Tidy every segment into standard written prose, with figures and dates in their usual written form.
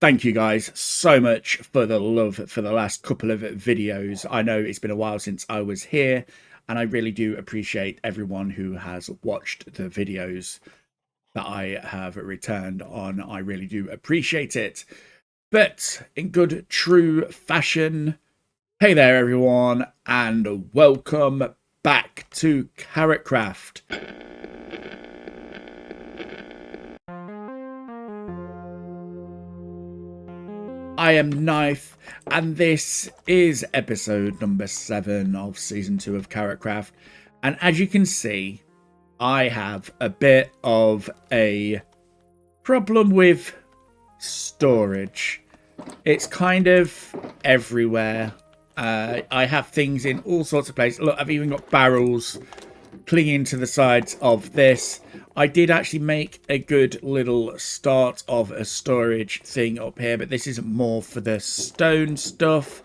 Thank you guys so much for the love for the last couple of videos. I know it's been a while since I was here, and I really do appreciate everyone who has watched the videos that I have returned on. I really do appreciate it. But in good true fashion, hey there everyone, and welcome back to KarotKraft. I am Nythe, and this is episode number 7 of season 2 of KarotKraft. And as you can see, I have a bit of a problem with storage. It's kind of everywhere. I have things in all sorts of places. Look, I've even got barrels clinging to the sides of this. I did actually make a good little start of a storage thing up here, but this is more for the stone stuff.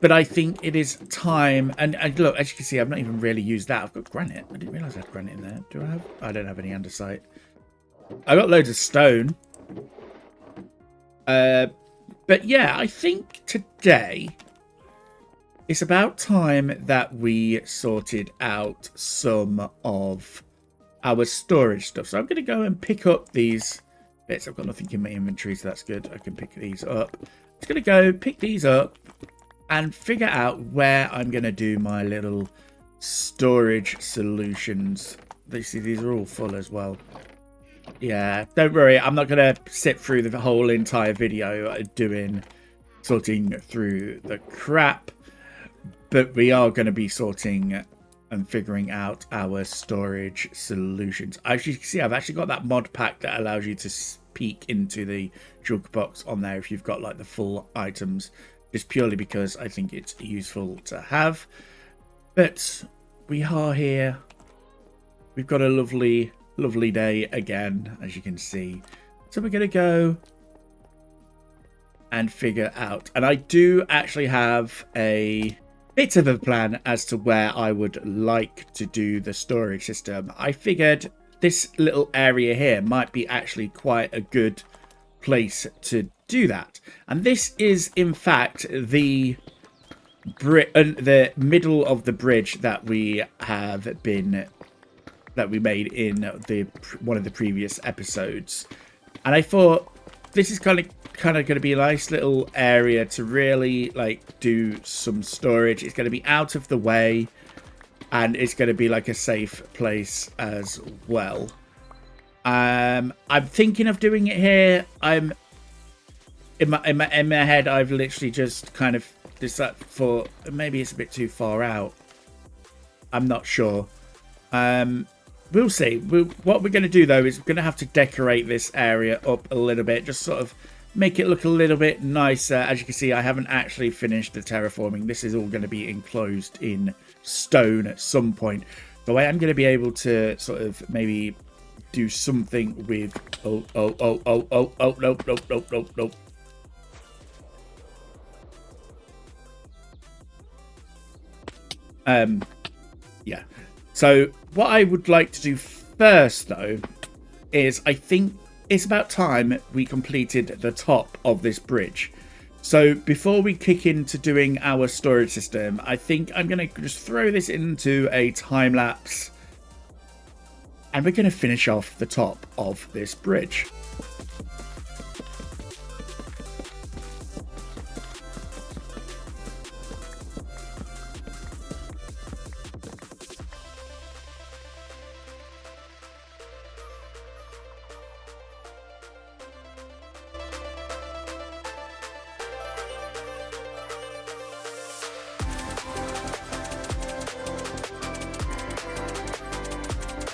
But I think it is time, and look, as you can see, I've not even really used that. I've got granite. I didn't realize I had granite in there. Do I have? I don't have any andesite. I got loads of stone. But yeah, I think today it's about time that we sorted out some of our storage stuff. So I'm going to go and pick up these bits. I've got nothing in my inventory, so that's good. I can pick these up. I'm just going to go pick these up and figure out where I'm going to do my little storage solutions. These are all full as well. Yeah, don't worry. I'm not going to sit through the whole entire video sorting through the crap. But we are going to be sorting and figuring out our storage solutions. As you can see, I've actually got that mod pack that allows you to peek into the junk box on there if you've got like the full items, just purely because I think it's useful to have. But we are here. We've got a lovely day again, as you can see. So we're going to go and figure out. And I do actually have a bit of a plan as to where I would like to do the storage system. I figured this little area here might be actually quite a good place to do that. And this is in fact the middle of the bridge that we made in one of the previous episodes. And I thought this is kind of going to be a nice little area to really like do some storage. It's going to be out of the way, and it's going to be like a safe place as well. I'm thinking of doing it here. I'm in my head. I've literally just kind of decided for maybe it's a bit too far out. I'm not sure. We'll see. What we're going to do though is we're going to have to decorate this area up a little bit, just sort of make it look a little bit nicer. As you can see, I haven't actually finished the terraforming. This is all going to be enclosed in stone at some point. So I am going to be able to sort of maybe do something with... nope. Yeah. So what I would like to do first, though, is I think it's about time we completed the top of this bridge. So before we kick into doing our storage system, I think I'm going to just throw this into a time lapse, and we're going to finish off the top of this bridge.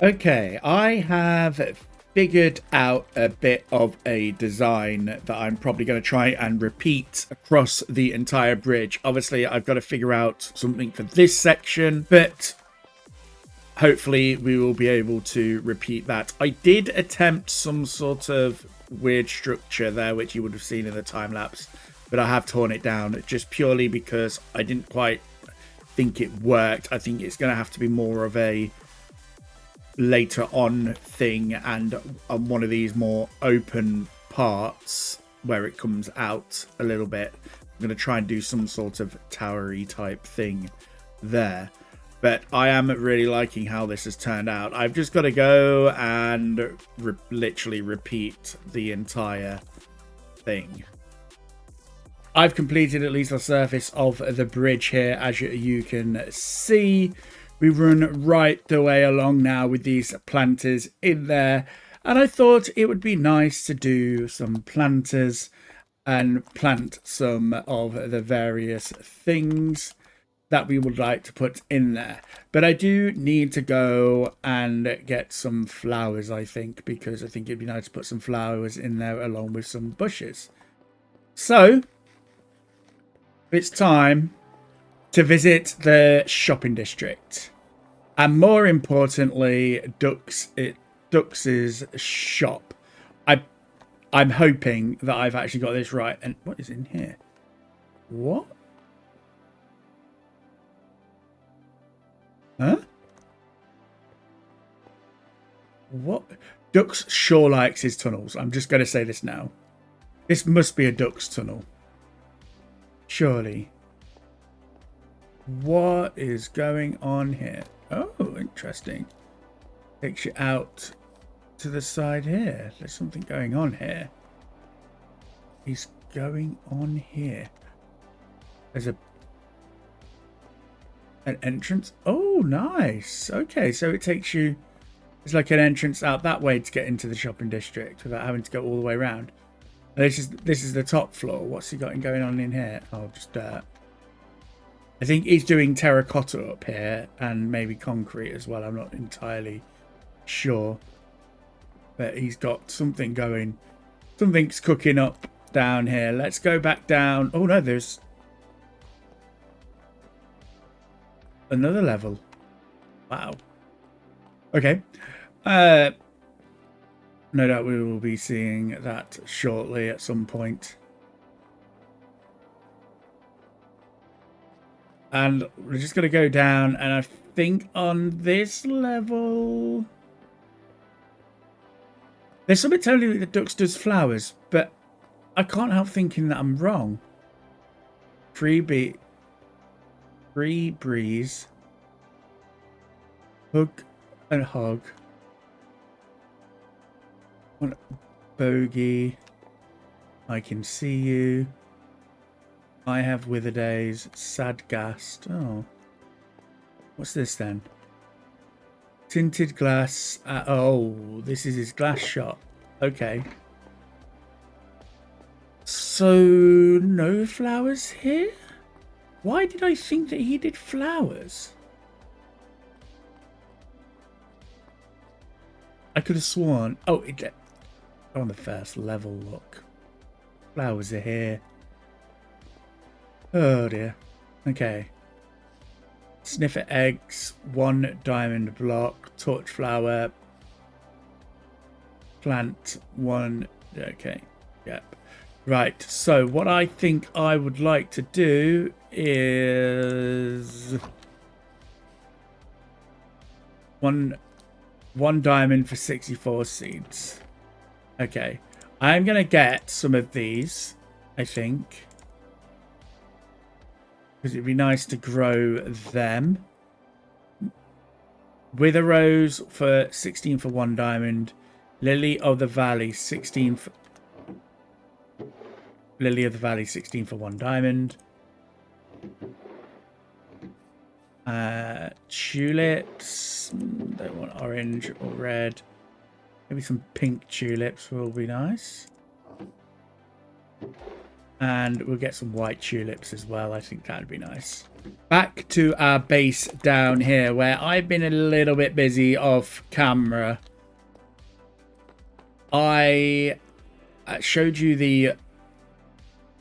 Okay, I have figured out a bit of a design that I'm probably going to try and repeat across the entire bridge. Obviously, I've got to figure out something for this section, but hopefully we will be able to repeat that. I did attempt some sort of weird structure there, which you would have seen in the time lapse, but I have torn it down just purely because I didn't quite think it worked. I think it's going to have to be more of a later on thing and on one of these more open parts. where it comes out a little bit. I'm going to try and do some sort of towery type thing there. But I am really liking how this has turned out. I've just got to go and literally repeat the entire thing. I've completed at least the surface of the bridge here. As you can see, we run right the way along now with these planters in there. And I thought it would be nice to do some planters and plant some of the various things that we would like to put in there. But I do need to go and get some flowers, I think, because I think it'd be nice to put some flowers in there along with some bushes. So it's time to visit the shopping district, and more importantly, Dux's shop. I'm hoping that I've actually got this right. And what is in here? What? Huh? What? Dux sure likes his tunnels. I'm just going to say this now. This must be a Dux tunnel. Surely. What is going on here? Oh, interesting. Takes you out to the side here. There's something going on here. He's going on here. There's an entrance. Oh, nice. Okay, so it takes you. It's like an entrance out that way to get into the shopping district without having to go all the way around. This is the top floor. What's he got going on in here? Oh, just dirt. I think he's doing terracotta up here and maybe concrete as well. I'm not entirely sure. But he's got something going. Something's cooking up down here. Let's go back down. Oh, no, there's another level. Wow. Okay. No doubt we will be seeing that shortly at some point. And we're just going to go down, and I think on this level there's something telling me that Dux does flowers, but I can't help thinking that I'm wrong. Free breeze, hug and hog. One bogey. I can see you. I have wither days. Sad gast. Oh, what's this then? Tinted glass. Oh, this is his glass shop. Okay. So no flowers here? Why did I think that he did flowers? I could have sworn. Oh, on the first level, look. Flowers are here. Oh dear. Okay. Sniffer eggs, 1 diamond block, torch flower, plant 1. Okay. Yep. Right. So what I think I would like to do is one diamond for 64 seeds. Okay. I'm going to get some of these, I think. Because it'd be nice to grow them. Wither Rose for 16 for 1 diamond. Lily of the Valley 16 for... Lily of the Valley 16 for 1 diamond. Tulips. Don't want orange or red. Maybe some pink tulips will be nice. And we'll get some white tulips as well. I think that would be nice. Back to our base down here, where I've been a little bit busy off camera. I showed you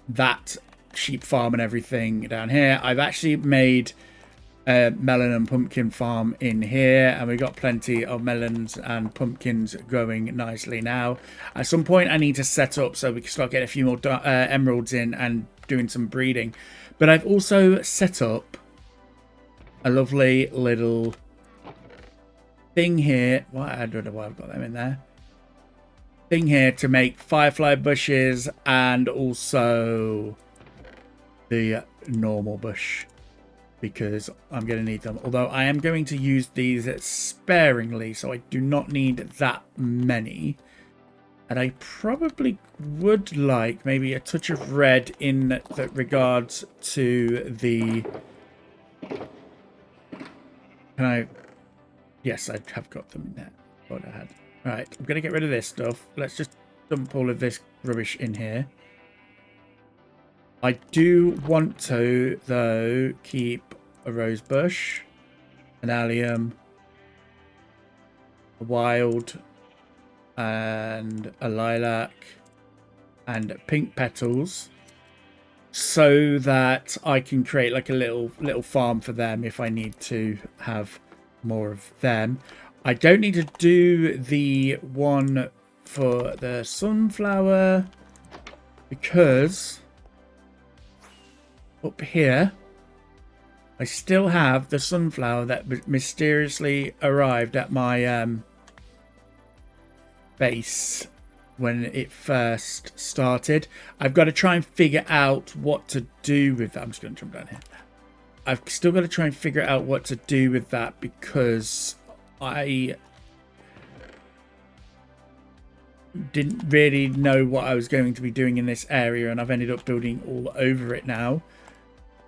that sheep farm and everything down here. I've actually made a melon and pumpkin farm in here, and we've got plenty of melons and pumpkins growing nicely now. At some point I need to set up so we can start getting a few more emeralds in and doing some breeding. But I've also set up a lovely little thing here. Why? I don't know why I've got them in there. thing here to make firefly bushes and also the normal bush, because I'm going to need them. Although I am going to use these sparingly, so I do not need that many. And I probably would like maybe a touch of red in regards to the... Can I... Yes, I have got them in there. Thought I had. Right, I'm going to get rid of this stuff. Let's just dump all of this rubbish in here. I do want to, though, keep a rose bush, an allium, a wild, and a lilac, and pink petals, so that I can create like a little farm for them if I need to have more of them. I don't need to do the one for the sunflower because up here I still have the sunflower that mysteriously arrived at my base when it first started. I've got to try and figure out what to do with that. I'm just going to jump down here. I've still got to try and figure out what to do with that because I didn't really know what I was going to be doing in this area, and I've ended up building all over it now.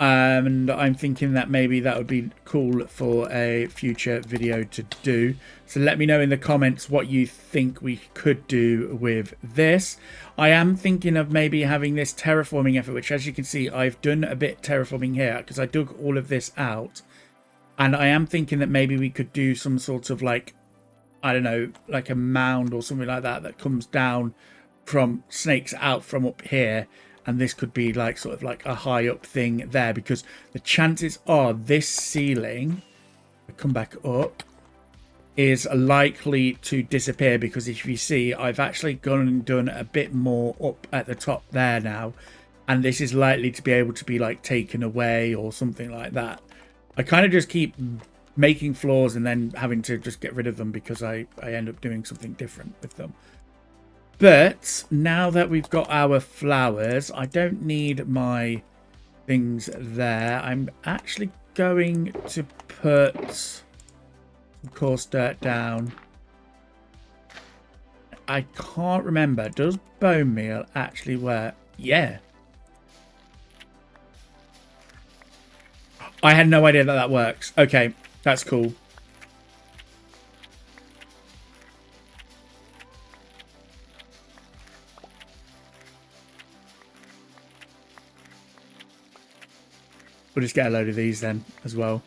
And I'm thinking that maybe that would be cool for a future video to do. So let me know in the comments what you think we could do with this. I am thinking of maybe having this terraforming effort, which as you can see, I've done a bit terraforming here because I dug all of this out. And I am thinking that maybe we could do some sort of like, I don't know, like a mound or something like that that comes down from, snakes out from up here. And this could be like sort of like a high up thing there, because the chances are this ceiling, come back up, is likely to disappear, because if you see, I've actually gone and done a bit more up at the top there now, and this is likely to be able to be like taken away or something like that. I kind of just keep making floors and then having to just get rid of them because I end up doing something different with them. But now that we've got our flowers, I don't need my things there. I'm actually going to put coarse dirt down. I can't remember. Does bone meal actually work? Yeah. I had no idea that that works. Okay, that's cool. We'll just get a load of these then as well.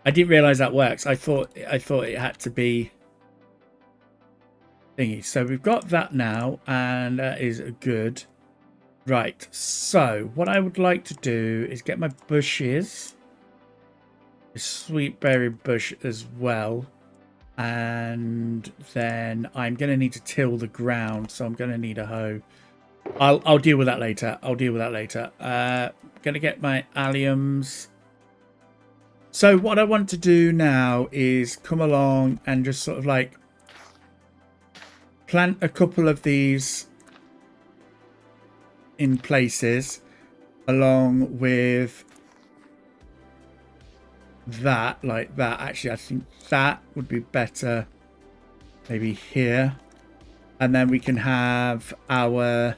I didn't realize that works. I thought it had to be thingy. So we've got that now, and that is good. Right. So what I would like to do is get my bushes, a sweet berry bush as well, and then I'm going to need to till the ground. So I'm going to need a hoe. I'll deal with that later. Gonna get my alliums. So what I want to do now is come along and just sort of like plant a couple of these in places along with that, like that. Actually, I think that would be better maybe here, and then we can have our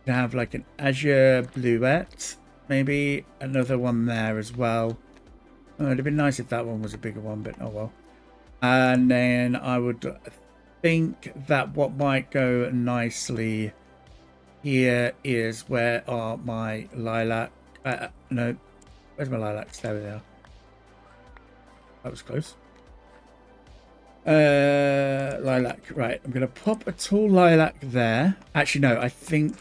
like an azure bluette, maybe another one there as well. Oh, it'd have been nice if that one was a bigger one, but oh well. And then I would think that what might go nicely here is, where are my lilac? No, where's my lilacs? There they are. That was close. Lilac, right. I'm gonna pop a tall lilac there. Actually, no, I think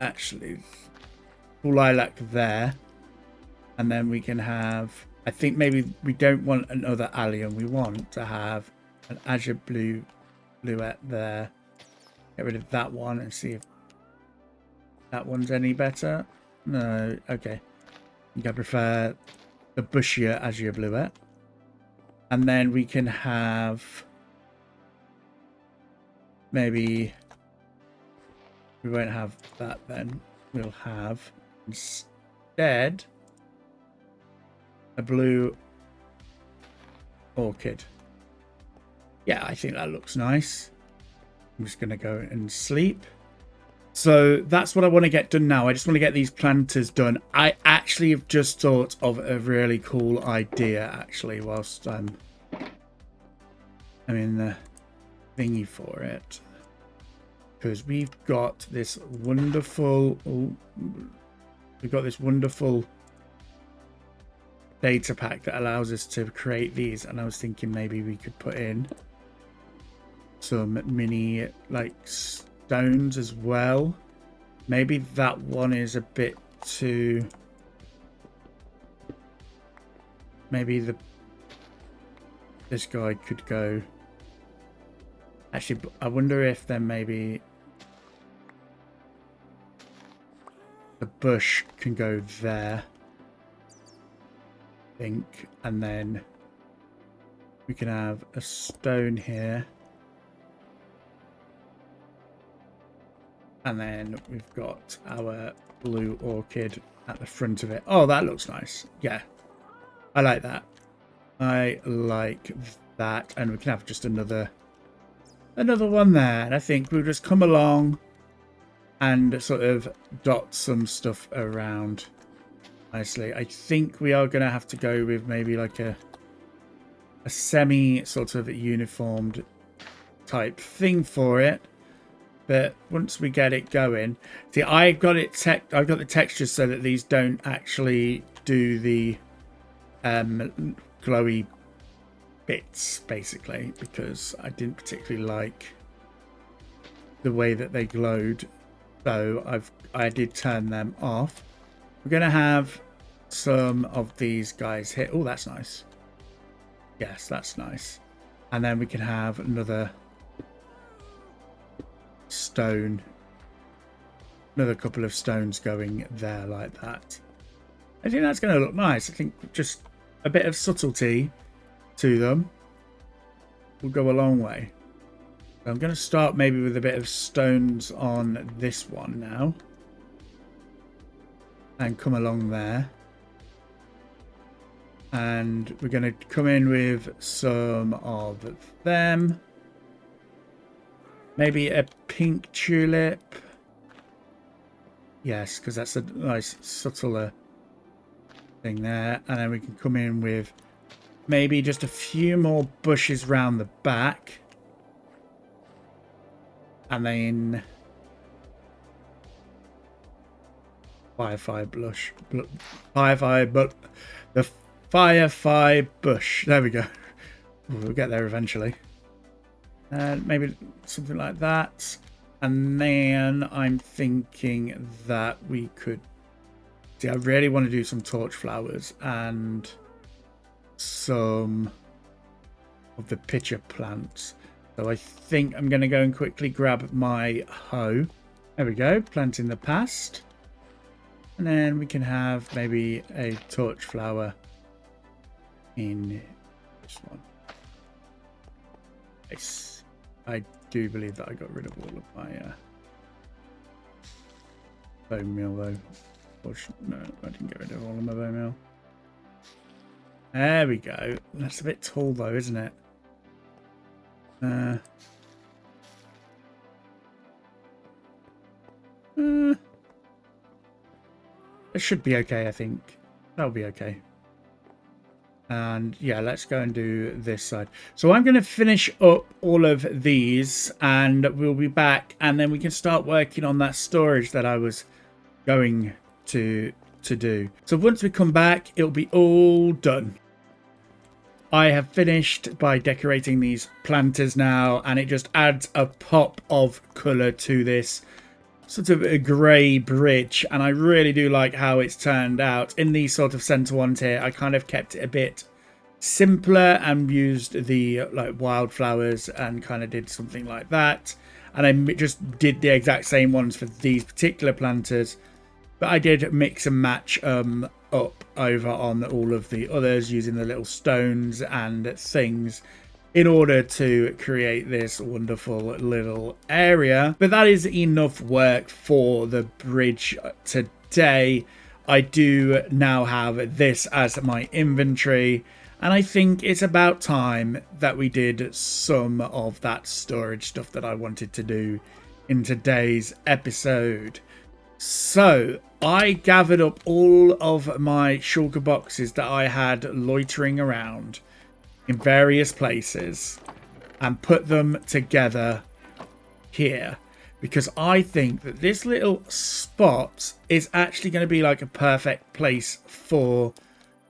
tall lilac there, and then we can have, I think maybe we don't want another allium. We want to have an azure bluette there. Get rid of that one and see if that one's any better. No, okay. I think I prefer the bushier azure bluette. And then we can have maybe we won't have that then. We'll have instead a blue orchid. Yeah, I think that looks nice. I'm just going to go and sleep. So that's what I want to get done now. I just want to get these planters done. I actually have just thought of a really cool idea, actually, whilst I'm in the thingy for it. Because we've got this wonderful... we've got this wonderful data pack that allows us to create these. And I was thinking maybe we could put in some mini, like, stones as well. Maybe that one is a bit too... Maybe this guy could go... Actually, I wonder if then maybe the bush can go there, I think, and then we can have a stone here. And then we've got our blue orchid at the front of it. Oh, that looks nice. Yeah, I like that. I like that. And we can have just another one there. And I think we'll just come along and sort of dot some stuff around nicely. I think we are going to have to go with maybe like a semi sort of uniformed type thing for it. But once we get it going, see, I've got the textures so that these don't actually do the glowy bits, basically, because I didn't particularly like the way that they glowed. So I did turn them off. We're gonna have some of these guys here. Oh, that's nice. Yes, that's nice. And then we can have another stone, another couple of stones going there like that. I think that's going to look nice. I think just a bit of subtlety to them will go a long way. So I'm going to start maybe with a bit of stones on this one now and come along there, and we're going to come in with some of them. Maybe a pink tulip. Yes, because that's a nice subtler thing there. And then we can come in with maybe just a few more bushes round the back. And then firefly bush. The firefly bush. There we go. We'll get there eventually. Maybe something like that. And then I'm thinking that we could... See, I really want to do some torch flowers and some of the pitcher plants. So I think I'm going to go and quickly grab my hoe. There we go. Plant in the past. And then we can have maybe a torch flower in this one. Nice. I do believe that I got rid of all of my bone meal, though. No, I didn't get rid of all of my bone meal. There we go. That's a bit tall, though, isn't it? It should be okay, I think. That'll be okay. And yeah, let's go and do this side. So I'm going to finish up all of these and we'll be back, and then we can start working on that storage that I was going to do. So once we come back, it'll be all done. I have finished by decorating these planters now, and it just adds a pop of colour to this sort of a grey bridge, and I really do like how it's turned out. In these sort of centre ones here, I kind of kept it a bit simpler and used the like wildflowers and kind of did something like that, and I just did the exact same ones for these particular planters, but I did mix and match up over on all of the others using the little stones and things. in order to create this wonderful little area. But that is enough work for the bridge today. I do now have this as my inventory, and I think it's about time that we did some of that storage stuff that I wanted to do in today's episode. So I gathered up all of my shulker boxes that I had loitering around in various places and put them together here, because I think that this little spot is actually going to be like a perfect place for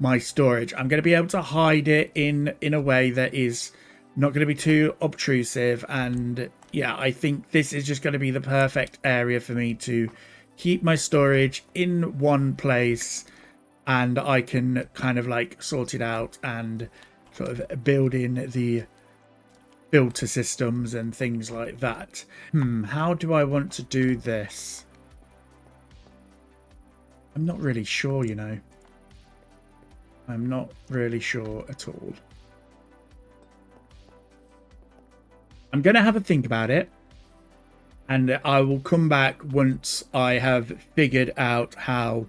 my storage. I'm going to be able to hide it in a way that is not going to be too obtrusive, and yeah, I think this is just going to be the perfect area for me to keep my storage in one place, and I can kind of like sort it out and sort of build in the filter systems and things like that. How do I want to do this? I'm not really sure, you know. I'm not really sure at all. I'm going to have a think about it, and I will come back once I have figured out how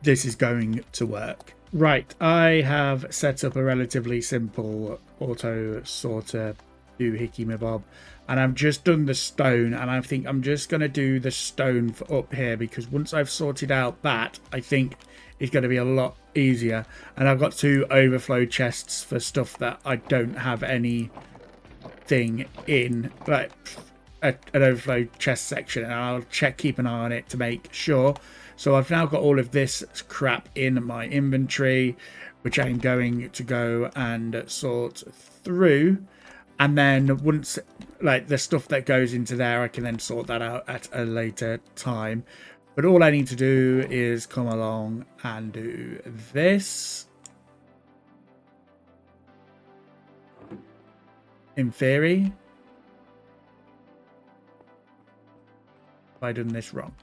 this is going to work. Right, I have set up a relatively simple auto sorter doohickey mabob, and I've just done the stone, and I think I'm just going to do the stone for up here, because once I've sorted out that, I think it's going to be a lot easier. And I've got 2 overflow chests for stuff that I don't have anything in, like an overflow chest section, and I'll keep an eye on it to make sure. So I've now got all of this crap in my inventory, which I'm going to go and sort through. And then once, like, the stuff that goes into there, I can then sort that out at a later time. But all I need to do is come along and do this. In theory. Have I done this wrong?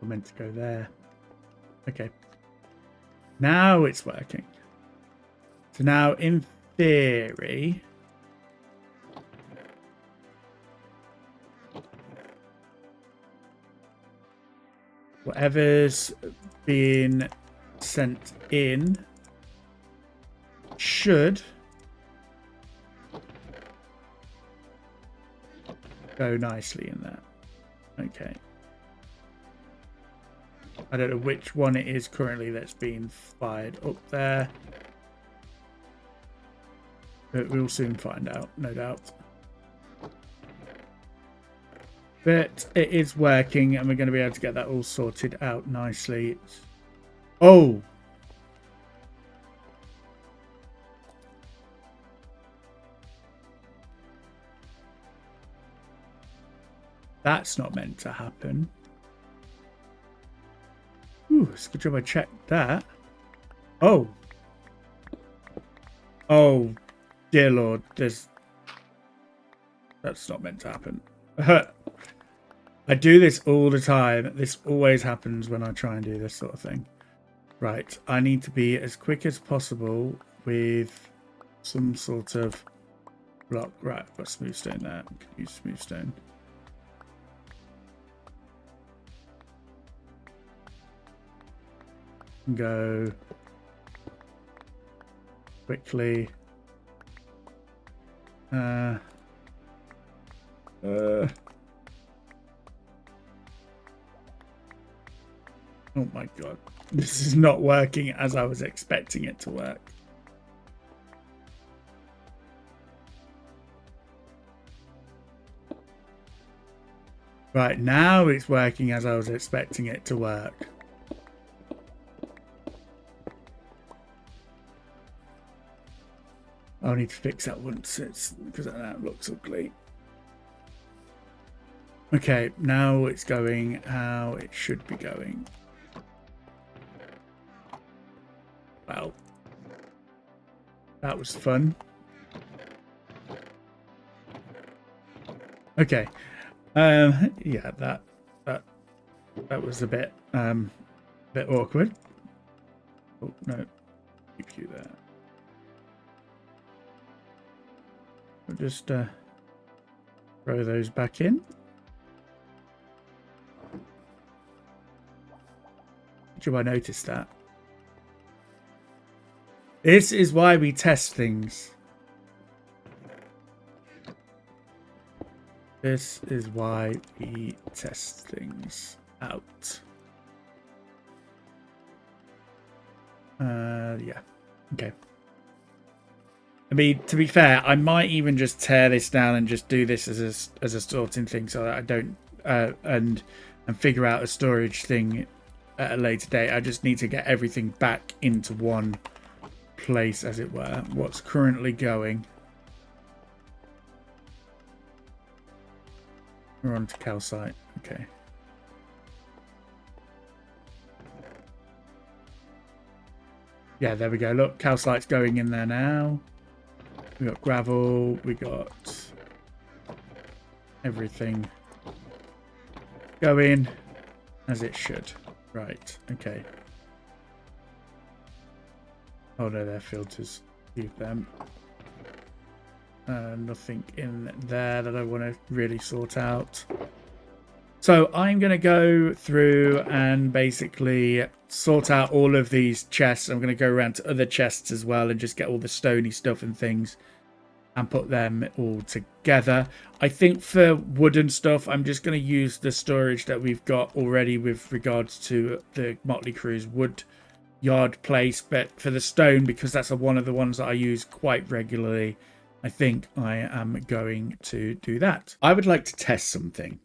I meant to go there. Okay. Now it's working. So now, in theory, whatever's being sent in should go nicely in there. Okay. I don't know which one it is currently that's being fired up there, but we'll soon find out, no doubt. But it is working, and we're going to be able to get that all sorted out nicely. Oh! That's not meant to happen. Ooh, it's a good job I checked that. Oh. Oh, dear Lord. That's not meant to happen. I do this all the time. This always happens when I try and do this sort of thing. Right. I need to be as quick as possible with some sort of block. Right. I've got smooth stone there. I can use smooth stone. Go quickly. Oh my god, this is not working as I was expecting it to work. Right, now it's working as I was expecting it to work. I'll need to fix that once, because that looks ugly. Okay, now it's going how it should be going. Well, that was fun. Okay, yeah, that That was a bit awkward. Oh no, keep you there. We'll just throw those back in. Did I notice that? This is why we test things. This is why we test things out. Yeah. Okay. I mean, to be fair, I might even just tear this down and just do this as a sorting thing, so that I don't and figure out a storage thing at a later date. I just need to get everything back into one place, as it were. What's currently going? We're on to calcite. Okay. Yeah, there we go. Look, calcite's going in there now. We got gravel. We got everything going as it should. Right. Okay. Oh no, they're filters. Leave them. Nothing in there that I want to really sort out. So I'm going to go through and basically sort out all of these chests. I'm going to go around to other chests as well and just get all the stony stuff and things and put them all together. I think for wooden stuff, I'm just going to use the storage that we've got already with regards to the Motley Crew's wood yard place. But for the stone, because that's one of the ones that I use quite regularly, I think I am going to do that. I would like to test something.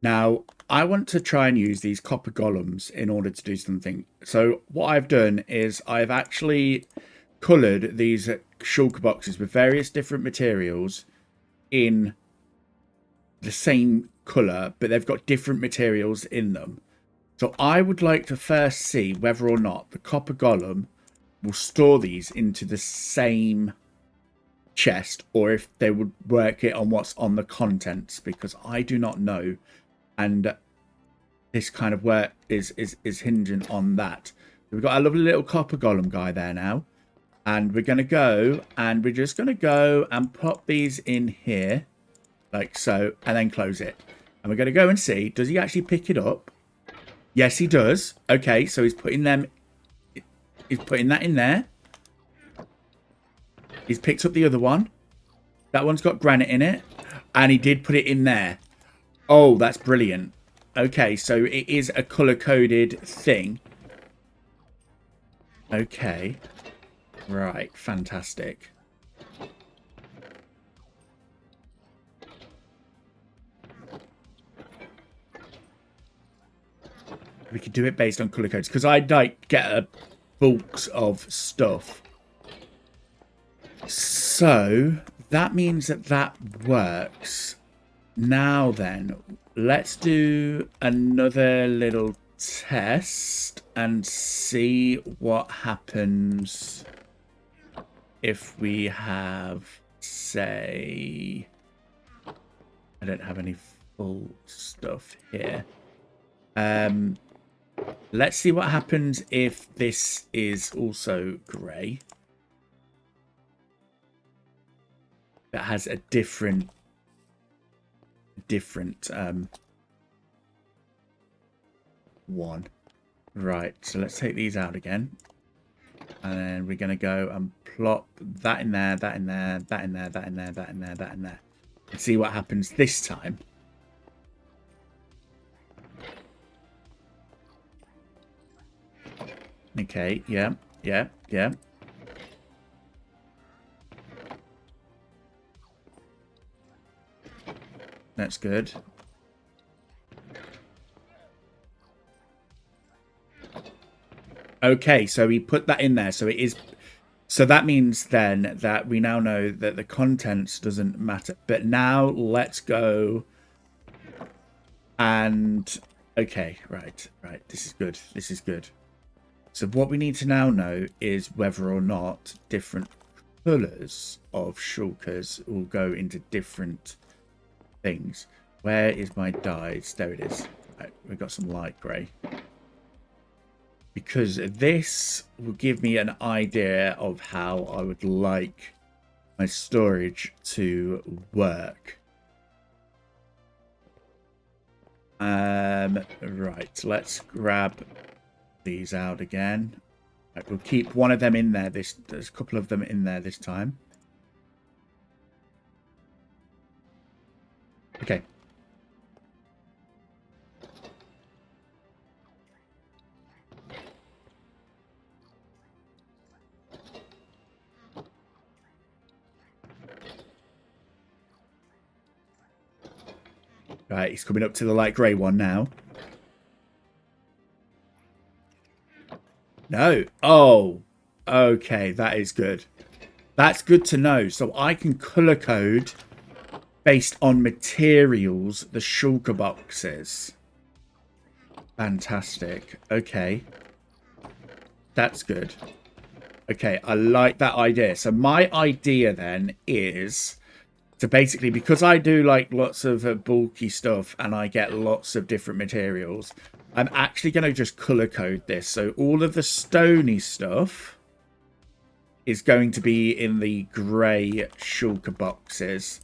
Now, I want to try and use these copper golems in order to do something. So what I've done is I've actually coloured these shulker boxes with various different materials in the same colour, but they've got different materials in them. So I would like to first see whether or not the copper golem will store these into the same chest, or if they would work it on what's on the contents, because I do not know, and this kind of work is hinging on that. We've got a lovely little copper golem guy there now, and we're going to go and we're just going to go and pop these in here like so, and then close it, and we're going to go and see, does he actually pick it up? Yes, he does. Okay, so he's putting that in there. He's picked up the other one. That one's got granite in it. And he did put it in there. Oh, that's brilliant. Okay, so it is a colour-coded thing. Okay. Right, fantastic. We could do it based on colour codes, because I'd like get a bulks of stuff. So that means that works. Now then, let's do another little test and see what happens if we have, say, I don't have any full stuff here. Let's see what happens if this is also grey. That has a different one. Right, so let's take these out again. And then we're going to go and plop that in there, that in there, that in there, that in there, that in there, that in there. And see what happens this time. Okay, yeah. That's good. Okay, so we put that in there. So it is. So that means then that we now know that the contents doesn't matter. But now let's go. And okay, right. This is good. This is good. So what we need to now know is whether or not different colours of shulkers will go into different things. Where is my dyes? There it is. Right, we've got some light grey. Because this will give me an idea of how I would like my storage to work. Right, let's grab these out again. Right, we'll keep one of them in there. There's a couple of them in there this time. Okay. Right, he's coming up to the light grey one now. No. Oh, okay. That is good. That's good to know. So I can color code based on materials the shulker boxes. Fantastic. Okay. That's good. Okay, I like that idea. So my idea then is to basically, because I do like lots of bulky stuff and I get lots of different materials, I'm actually going to just color code this. So all of the stony stuff is going to be in the grey shulker boxes.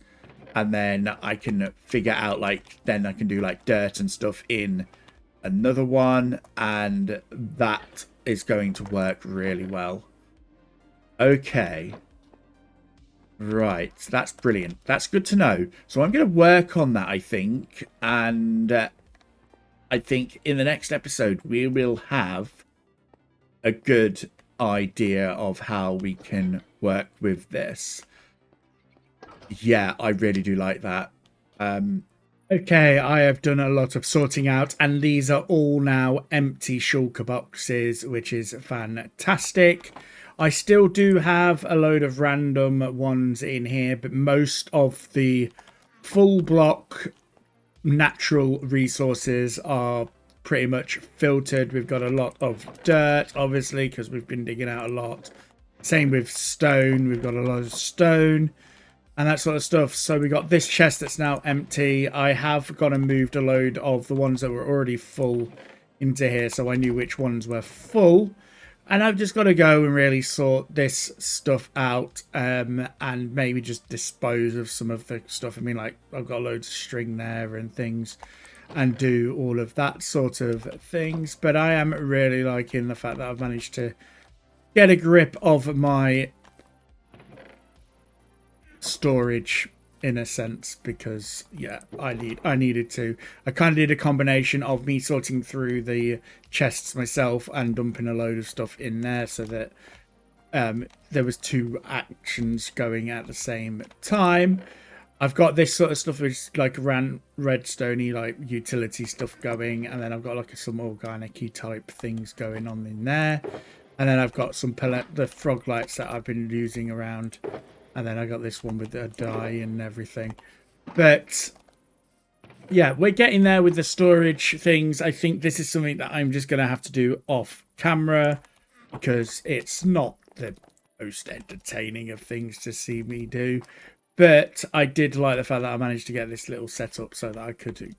And then I can figure out, like, then I can do like dirt and stuff in another one. And that is going to work really well. Okay. Right, that's brilliant. That's good to know. So I'm going to work on that, I think. And I think in the next episode, we will have a good idea of how we can work with this. Yeah, I really do like that. Okay, I have done a lot of sorting out, and these are all now empty shulker boxes, which is fantastic. I still do have a load of random ones in here, but most of the full block natural resources are pretty much filtered. We've got a lot of dirt, obviously, because we've been digging out a lot. Same with stone. We've got a lot of stone and that sort of stuff. So we got this chest that's now empty. I have gone and moved a load of the ones that were already full into here, so I knew which ones were full. And I've just got to go and really sort this stuff out and maybe just dispose of some of the stuff. I mean, like, I've got loads of string there and things and do all of that sort of things. But I am really liking the fact that I've managed to get a grip of my storage in a sense, because yeah, I needed to. I kind of did a combination of me sorting through the chests myself and dumping a load of stuff in there, so that there was two actions going at the same time. I've got this sort of stuff which is like redstone-y, like utility stuff going, and then I've got like some organic-y type things going on in there, and then I've got some the frog lights that I've been using around. And then I got this one with a dye and everything. But yeah, we're getting there with the storage things. I think this is something that I'm just going to have to do off camera, because it's not the most entertaining of things to see me do. But I did like the fact that I managed to get this little setup so that I could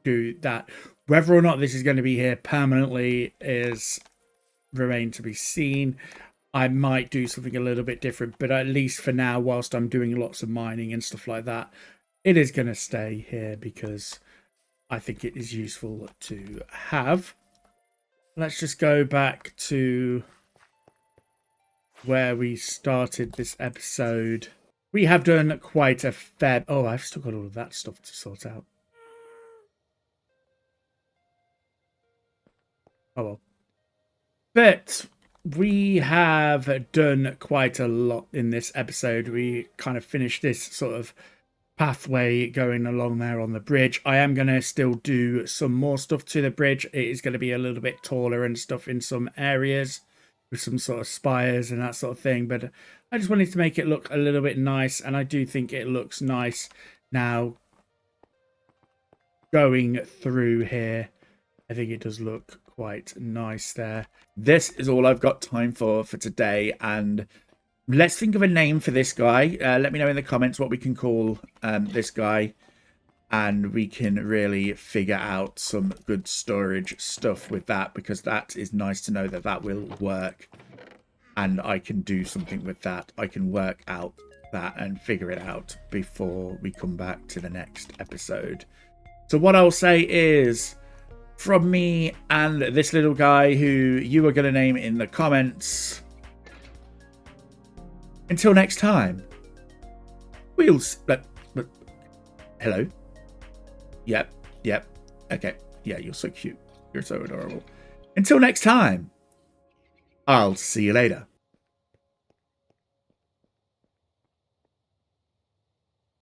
do that. Whether or not this is going to be here permanently is remain to be seen. I might do something a little bit different, but at least for now, whilst I'm doing lots of mining and stuff like that, it is going to stay here because I think it is useful to have. Let's just go back to where we started this episode. We have done quite a fair... Oh, I've still got all of that stuff to sort out. Oh, well. But we have done quite a lot in this episode. We kind of finished this sort of pathway going along there on the bridge. I am going to still do some more stuff to the bridge. It is going to be a little bit taller and stuff in some areas with some sort of spires and that sort of thing. But I just wanted to make it look a little bit nice. And I do think it looks nice now going through here. I think it does look quite nice there. This is all I've got time for today, and let's think of a name for this guy. Let me know in the comments what we can call this guy. and we can really figure out some good storage stuff with that, because that is nice to know that that will work and I can do something with that. I can work out that and figure it out before we come back to the next episode. So what I'll say is, from me and this little guy who you are going to name in the comments, until next time, we'll... hello? Yep. Okay. Yeah, you're so cute. You're so adorable. Until next time, I'll see you later.